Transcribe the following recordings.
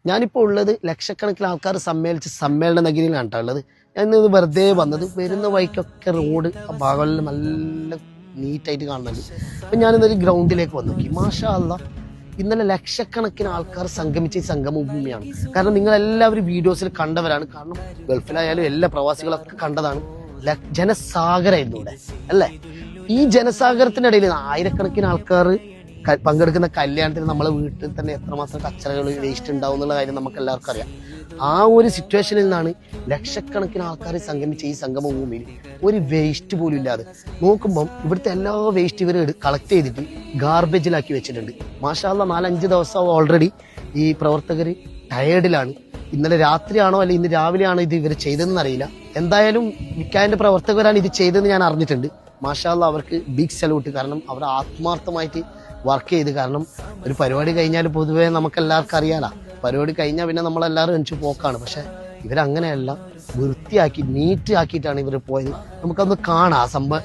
ഞാനിപ്പോൾ ഉള്ളത് ലക്ഷക്കണക്കിന് ആൾക്കാർ സമ്മേളിച്ച് സമ്മേളന നഗരിയിലാണ് കേട്ടോ ഉള്ളത്. ഞാൻ ഇന്ന് വെറുതെ വന്നത്, വരുന്ന വഴിക്കൊക്കെ റോഡ് ആ ഭാഗങ്ങളിൽ നല്ല നീറ്റായിട്ട് കാണുന്നുണ്ട്. അപ്പം ഞാനിന്നൊരു ഗ്രൗണ്ടിലേക്ക് വന്നു നോക്കി. മാഷാ അല്ലാഹ്, ഇന്നലെ ലക്ഷക്കണക്കിന് ആൾക്കാർ സംഗമിച്ച ഈ സംഗമഭൂമിയാണ്. കാരണം നിങ്ങളെല്ലാവരും വീഡിയോസിൽ കണ്ടവരാണ്. കാരണം ഗൾഫിലായാലും എല്ലാ പ്രവാസികളൊക്കെ കണ്ടതാണ്. ജനസാഗരമായിരുന്നു ഇവിടെ അല്ലേ. ഈ ജനസാഗരത്തിനിടയിൽ ആയിരക്കണക്കിന് ആൾക്കാർ പങ്കെടുക്കുന്ന കല്യാണത്തിന് നമ്മളെ വീട്ടിൽ തന്നെ എത്രമാത്രം കച്ചറകൾ വേസ്റ്റ് ഉണ്ടാവും എന്നുള്ള കാര്യം നമുക്ക് എല്ലാവർക്കും അറിയാം. ആ ഒരു സിറ്റുവേഷനിൽ നിന്നാണ് ലക്ഷക്കണക്കിന് ആൾക്കാർ സംഗമിച്ച ഈ സംഗമഭൂമിയിൽ ഒരു വേസ്റ്റ് പോലും ഇല്ലാതെ നോക്കുമ്പം ഇവിടുത്തെ എല്ലാ വേസ്റ്റ് ഇവർ കളക്ട് ചെയ്തിട്ട് ഗാർബേജിലാക്കി വെച്ചിട്ടുണ്ട്. മാഷാ അല്ലാഹ്, 4-5 ദിവസം ഓൾറെഡി ഈ പ്രവർത്തകർ ടയേർഡിലാണ്. ഇന്നലെ രാത്രിയാണോ അല്ലെ ഇന്ന് രാവിലെയാണോ ഇത് ഇവർ ചെയ്തതെന്ന് അറിയില്ല. എന്തായാലും മിക്കാൻ്റെ പ്രവർത്തകരാണ് ഇത് ചെയ്തതെന്ന് ഞാൻ അറിഞ്ഞിട്ടുണ്ട്. മാഷാ അല്ലാഹ്, അവർക്ക് ബിഗ് സല്യൂട്ട്. കാരണം അവർ ആത്മാർത്ഥമായിട്ട് വർക്ക് ചെയ്ത്. കാരണം ഒരു പരിപാടി കഴിഞ്ഞാൽ പൊതുവേ നമുക്കെല്ലാവർക്കും അറിയാലോ, പരിപാടി കഴിഞ്ഞാൽ പിന്നെ നമ്മളെല്ലാവരും എണിച്ച് പോക്കാണ്. പക്ഷെ ഇവരങ്ങനെയല്ല, വൃത്തിയാക്കി നീറ്റ് ആക്കിയിട്ടാണ് ഇവർ പോയത്. നമുക്കൊന്ന് കാണാം സംഭവം.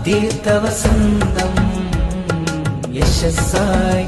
തീർത്ഥവസന്തം യശസ്സായി